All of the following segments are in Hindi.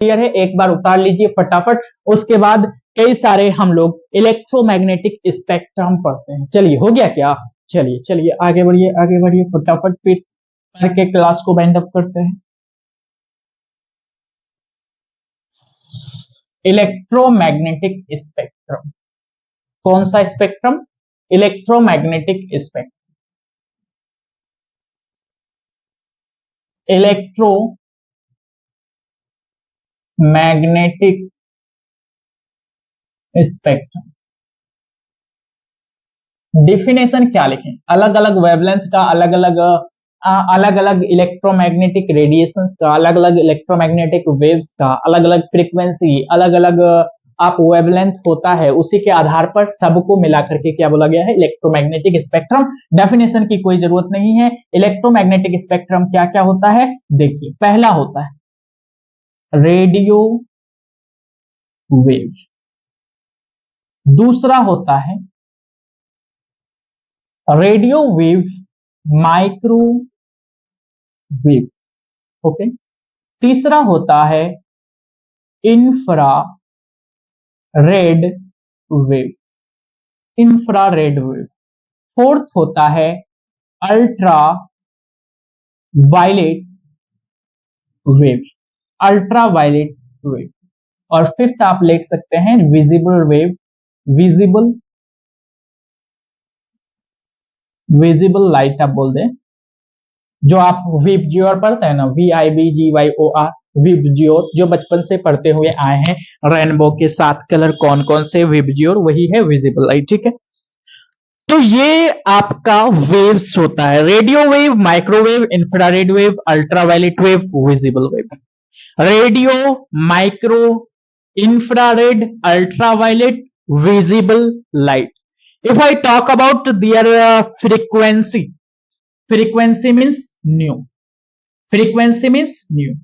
क्लियर है, एक बार उतार लीजिए फटाफट। उसके बाद कई सारे हम लोग इलेक्ट्रोमैग्नेटिक स्पेक्ट्रम पढ़ते हैं। चलिए हो गया क्या? चलिए चलिए आगे बढ़िए फटाफट, फिर पढ़ के क्लास को वाइंड अप करते हैं। इलेक्ट्रोमैग्नेटिक स्पेक्ट्रम, कौन सा spectrum? Electromagnetic spectrum. Electromagnetic spectrum definition क्या लिखें? अलग अलग वेवलेंथ का, अलग अलग इलेक्ट्रोमैग्नेटिक रेडिएशंस का, अलग अलग इलेक्ट्रोमैग्नेटिक वेव्स का, अलग अलग फ्रीक्वेंसी, अलग अलग आप वेवलेंथ होता है, उसी के आधार पर सबको मिलाकर के क्या बोला गया है? Electromagnetic spectrum. डेफिनेशन की कोई जरूरत नहीं है। इलेक्ट्रोमैग्नेटिक स्पेक्ट्रम क्या क्या होता है देखिए। पहला होता है रेडियो वेव, दूसरा होता है रेडियो वेव माइक्रोवेव, ओके। तीसरा होता है infrared wave, infrared wave. Fourth होता है ultraviolet wave, ultraviolet wave. और फिफ्थ आप लिख सकते हैं विजिबल वेव, विजिबल लाइट आप बोल दें, जो आप विबज्योर पढ़ते हैं ना, VIBGYOR, विबज्योर, जो बचपन से पढ़ते हुए आए हैं, रेनबो के 7 कलर कौन कौन से, विबज्योर, वही है विजिबल लाइट, ठीक है। तो ये आपका वेव्स होता है, radio wave, microwave, infrared wave, ultraviolet wave, visible wave. Radio, micro, infrared, ultraviolet, visible light. If I talk about their frequency, frequency means new, frequency means new।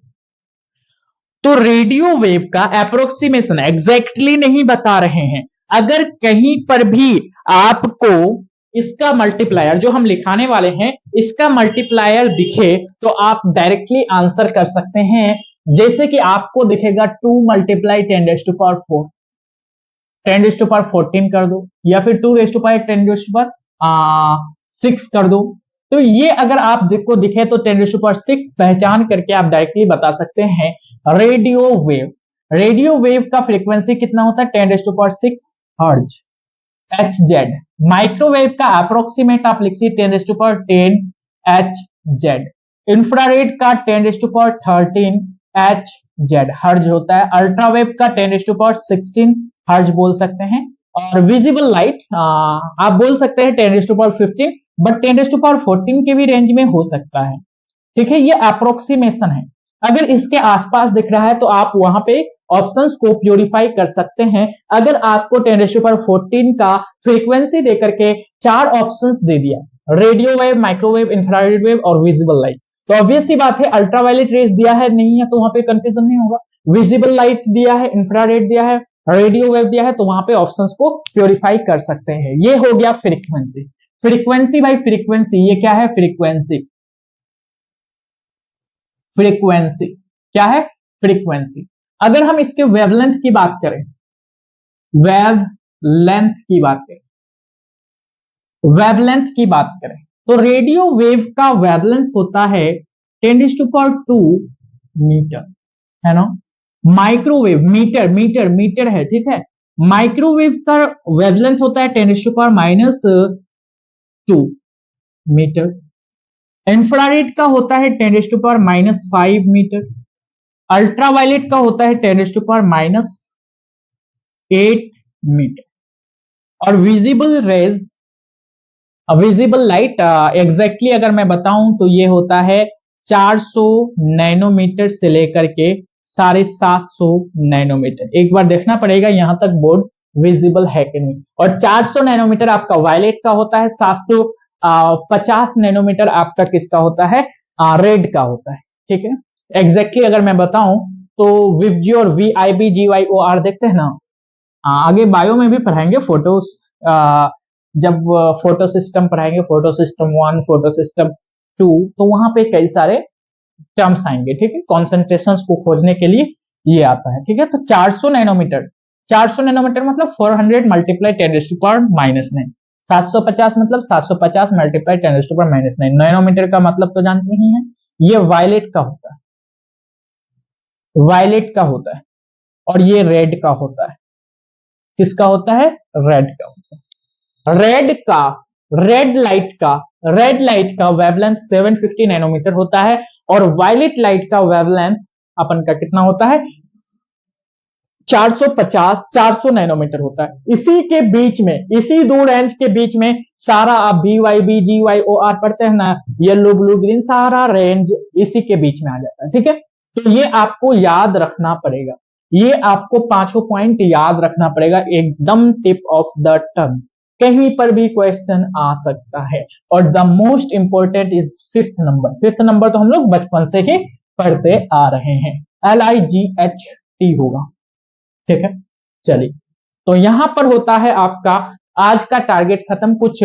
तो रेडियो वेव का अप्रोक्सीमेशन एग्जैक्टली नहीं बता रहे हैं। अगर कहीं पर भी आपको इसका मल्टीप्लायर, जो हम लिखाने वाले हैं, इसका मल्टीप्लायर दिखे तो आप डायरेक्टली आंसर कर सकते हैं। जैसे कि आपको दिखेगा 2 × 10⁴, 10⁴ कर दो, या फिर 2 10⁻6 कर दो। तो ये अगर आप को दिखे तो 10⁶ पहचान करके आप डायरेक्टली बता सकते हैं रेडियो वेव। रेडियो वेव का फ्रीक्वेंसी कितना होता है? 10⁶ हर्ट्ज, HZ। माइक्रोवेव का अप्रोक्सीमेट आप लिखिए 10⁻10 HZ। इंफ्रारेड का 10⁻13 HZ हर्ज होता है। अल्ट्रावेव का 10⁻16 हर्ज बोल सकते हैं। और विजिबल लाइट आप बोल सकते हैं 10⁻15, बट 10⁻14 के भी रेंज में हो सकता है, ठीक है। ये अप्रोक्सीमेशन है। अगर इसके आसपास दिख रहा है तो आप वहां पे ऑप्शंस को प्योरीफाई कर सकते हैं। अगर आपको 10⁻14 का फ्रीक्वेंसी देकर के 4 ऑप्शंस दे दिया, radio wave, microwave, infrared wave और विजिबल लाइट, तो ऑब्वियस सी बात है अल्ट्रावायलेट रेज दिया है नहीं है तो वहां पे कंफ्यूजन नहीं होगा। विजिबल लाइट दिया है, इंफ्रारेड दिया है, रेडियो वेव दिया है, तो वहां पे ऑप्शंस को प्योरीफाई कर सकते हैं। ये हो गया फ्रीक्वेंसी। फ्रीक्वेंसी बाय फ्रीक्वेंसी, ये क्या है? फ्रीक्वेंसी, फ्रीक्वेंसी क्या है? फ्रीक्वेंसी। अगर हम इसके वेवलेंथ की बात करें, वेवलेंथ की बात करें, वेवलेंथ की बात करें तो रेडियो वेव का वेवलेंथ होता है 10⁻2 मीटर, है ना। माइक्रोवेव, मीटर मीटर मीटर है, ठीक है। माइक्रोवेव का वेवलेंथ होता है 10⁻⁻2 मीटर। इंफ्रारेड का होता है 10⁻⁻5 मीटर। अल्ट्रावायलेट का होता है 10⁻⁻8 मीटर। और visible raise, visible light exactly अगर मैं बताऊं तो ये होता है 400 नैनोमीटर से लेकर के 750 नैनोमीटर। एक बार देखना पड़ेगा यहां तक बोर्ड विजिबल है कि नहीं। और 400 नैनोमीटर आपका वायलेट का होता है, 750 नैनोमीटर आपका किसका होता है? रेड का होता है, ठीक है। एग्जैक्टली अगर मैं बताऊं तो विबज्योर, VIBGYOR देखते हैं ना, आगे बायो में भी पढ़ाएंगे फोटोस, जब फोटो सिस्टम पढ़ाएंगे, फोटो सिस्टम 1, फोटो सिस्टम 2, तो वहां पे कई सारे टर्म्स आएंगे, ठीक है, कॉन्सेंट्रेशंस को खोजने के लिए ये आता है, ठीक है। तो 400 नैनोमीटर, 400 नैनोमीटर मतलब 400 मल्टीप्लाई 10⁻⁻9, 750 मतलब 750 मल्टीप्लाई 10⁻⁻9। नैनोमीटर का मतलब तो जानते ही हैं, ये वायलेट का होता है, वायलेट का होता है, और ये रेड का होता है। किसका होता है? रेड का होता है। रेड लाइट का वेवलेंथ 750 नैनोमीटर होता है, और वायलेट लाइट का वेवलेंथ अपन का कितना होता है? 450 नैनोमीटर होता है। इसी के बीच में, इसी दो रेंज के बीच में सारा आप BYB GYOR पढ़ते हैं ना, येलो ब्लू ग्रीन, सारा रेंज इसी के बीच में आ जाता है, ठीक है। तो ये आपको याद रखना पड़ेगा, ये आपको पांचों पॉइंट याद रखना पड़ेगा, एकदम टिप ऑफ द टंग, कहीं पर भी क्वेश्चन आ सकता है। और the most important is fifth number. Fifth number तो हम लोग बचपन से ही पढ़ते आ रहे हैं, LIGHT होगा, ठीक है। चलिए, तो यहां पर होता है आपका आज का टारगेट खत्म। कुछ